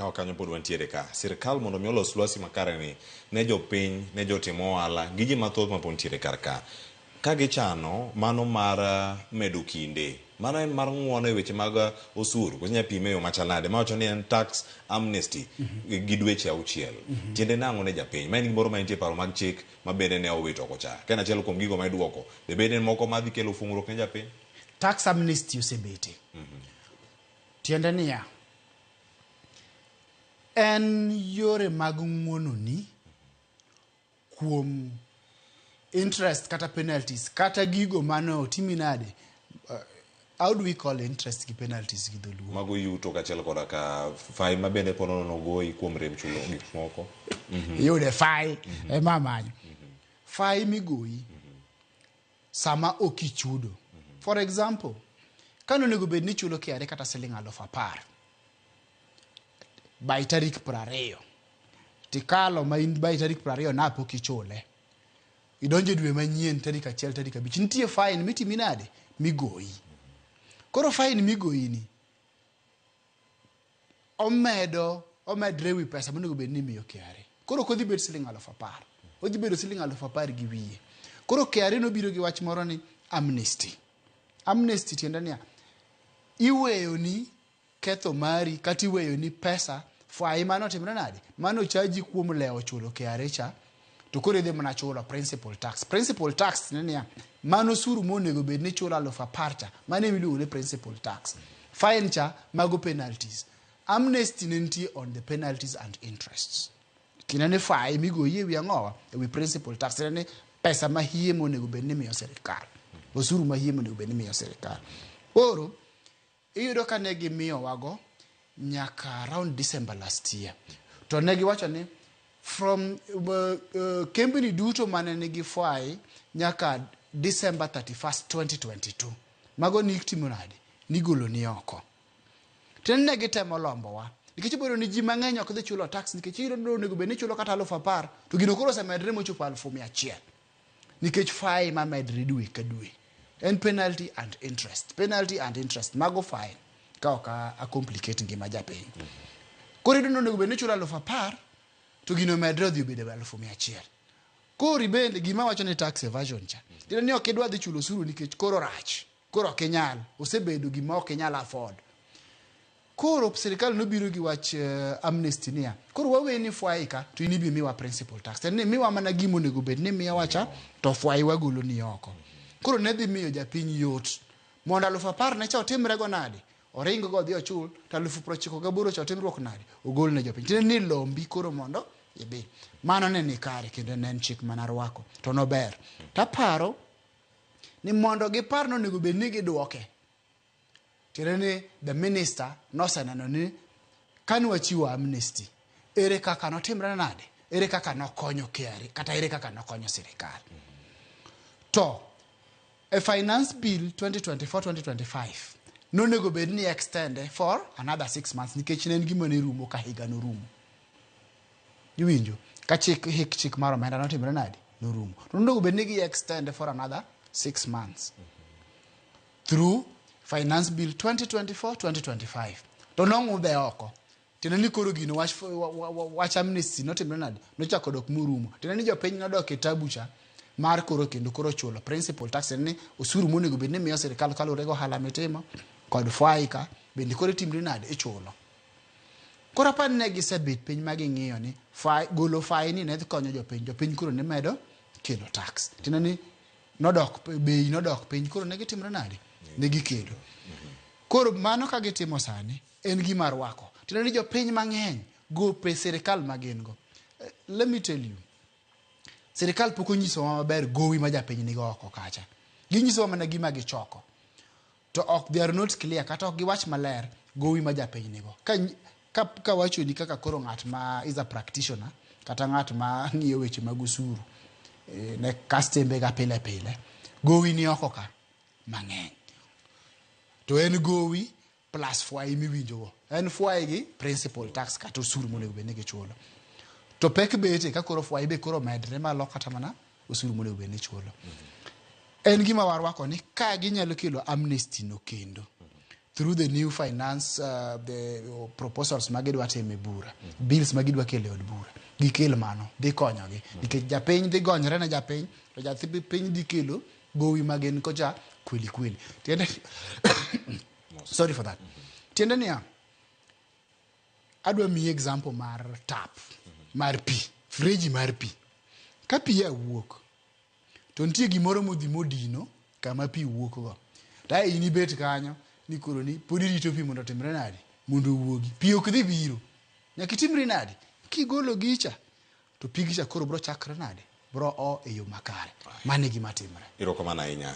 Kao kanyo pod wantiere ka. Sirkal mondo mi olos lwasi makare ni ne jopiny, ne jotimo ohala, gi ji mathoth mapod ntiere kar ka. Ka gichano mano mar medo kinde. Mano en mar ng'uono e weche mag osuru. Kunya pime yo machal nade. Ma wacho ni en tax amnesty gi dweche 6. Tiende nang'o ne japiny. Ma en gimoro ma nitie paro mag chik ma bende ne owito oko cha. Ka en achiel kuom gigo ma iduoko. Bende en moko madhi kelo fungruok ne japiny. Tax amnesty osebete. Tiende niya. En yore mag ng'uono ni kuom interest kata penalties kata gigo mano timi nade. How do we call interest ki penalties gi dholuo? Mago yuto kachiel koda ka fai ma bende pono no goi kuom rem chulo gik moko. Yude fai e mamanyo. Fai migoi sama okichudo. For example, kano nego bed ni chulo kiare kata Sh10,000 by tarik 20. Tikalo ma in by tarik 20 na pok ichule. Idonje dwe manyien tarik 1 tarik 5. Nitie fine mitimi nade migoi. Koro fine migoi ni omedre wi pesa monego bed ni miyo kiare. Koro kodhi bed Sh10,000. Odhi bedo Sh10,000 gi wiye. Koro kiare no biro gi wach moro ni amnesty. Amnesty tiende niya. Iweyo ni ketho mari kata iweyo ni pesa fwai mano timre nade. Mano chaji kuom lewo chulo kiare cha. To koro idhi mana chulo principal tax. Principal tax tiende niya. Mano osuru monego bed ni chulo 10,000 cha. Mano emiluongo ni principal tax. Fine cha mago penalties. Amnesty nitie on the penalties and interests. Kinene fai migoyi ewi ang'owa ewi principal tax. Tiende ni pesa mahie monego bed ni miyo sirkal. Osuru mahie monego bed ni miyo sirkal. Koro iyudo ka ne gimiyo wago nyaka around December last year. To ne giwacho ni from company duto mane nigi fwai nyaka December 31st 2022. Mago ni timo nade? Nigolo ni oko. Tene ne gitemo lombowa. Nikech boro ni ji mang'eny ok dhi chulo tax nikech iyudo nego bed ni chulo kata 10,000 to gino koro osemedre mochopo 100,000. Nikech fai ma medre dwe ka dwe. En penalty and interest. Penalty and interest. Mago fine. Ka ok a complicate ngima japiny. Koro iyudo nego bed ni chulo 10,000 to gino medre odhi bedo 100,000. Koro bende gima wacho ni tax evasion cha. Tiende ni ok idwa dhi chulo osuru nikech koro rach. Koro ok inyal. Osebedo gima ok inyal afford. Koro sirkal nobiro gi wach amnesty niya. Koro wawe ni fwai ka to inibi miwa principal tax. Tiende ni miwa mana gimo nego bed ni miya wacha to fwai wagolo ni oko. Koro ne dhi miyo japiny yot. Mondo 10,000 ne cha otimre go nade. Oringo go dhi ochul to 98,000 cha otimruok nade. Ogol ne japiny. Tiende ni lombi koro mondo ibi. Mano ne ni kare kendo ne en chik mana rwako. To no ber. Taparo ni mondo giparno nego bed ni giduoke. Tiende ni the minister noseneno ni kanu wachiwo amnesty. Ere kaka notimre nade? Ere kaka nokonyo kiare kata ere kaka nokonyo sirkal. To a finance bill 2024-2025 nonego bed ni extend for another 6 months nikech ne en gima ne rumo ka higa no rumo. Iwinjo? Ka chik mar omenda notimre nade? No rumo. Nonego bed ni gi extend for another 6 months. Through finance bill 2024-2025. To nong'udhe oko. Tiende ni koro gino wach amnesty notimre nade? Nochako dok murumo. Tiende ni jopiny nodok e tabu cha mar koro kendo koro chulo principal tax ni osuru monego bed ni miyo sirkal kaluwore go ohala mitimo kod fwai ka bende koro timre nade ichulo. Koro apani ne gisebet piny ma ging'iyo ni golo fai ni ne dhi konyo jopiny. Jopiny koro ne medo kelo tax. Tiende ni bei nodok piny koro ne gitimre nade? Ne gikelo. Koro mano ka gitimo sani en gima rwako. Tiende ni jopiny mang'eny go pe sirkal ma gin go. Let me tell you. Sirkal pok onyiso maber gowi ma japiny nigo oko kacha. Ginyiso mana gima gichoko. To ok they are not clear kata ok giwach maler gowi ma japiny nigo. Ka wacho ni kaka koro ng'at ma is a practitioner kata ng'at ma ng'iyo weche mag usuru ne kastembe ga pile pile gowi ni oko ka mang'eny. To en gowi plus fwai miwinjogo. En fwai gi principal tax kata osuru monego bed ni gichulo. To pek bete ka koro fwai be koro medre malo kata mana osuru monego bed ni chulo. En gima warwako ni ka ginyalo kelo amnesty no kendo through the new finance the proposals magidwa timo e bura, bills magidwa kelo e od bura, gikel mano dhi konyogi nikech japiny dhi gonyre ne japiny, to japiny dhi kelo gowi magen kocha kweli tiende sorry for that. Tiende niya, adwa miyi example mar tap mar pi, freji mar pi. Ka pi wuok to nitie gimoro modhi modino kama pi wuok go, ta in ibet kanyo ni koro ni pod irito pi mondo otimre nadi, mondo owuogi. Pi ok dhi biro, nyaka itimri nadi, kigolo gicha to pi gicha koro bro chakre nadi, bro o e yo makare. Mano e gima timre. Erokamano ahinya.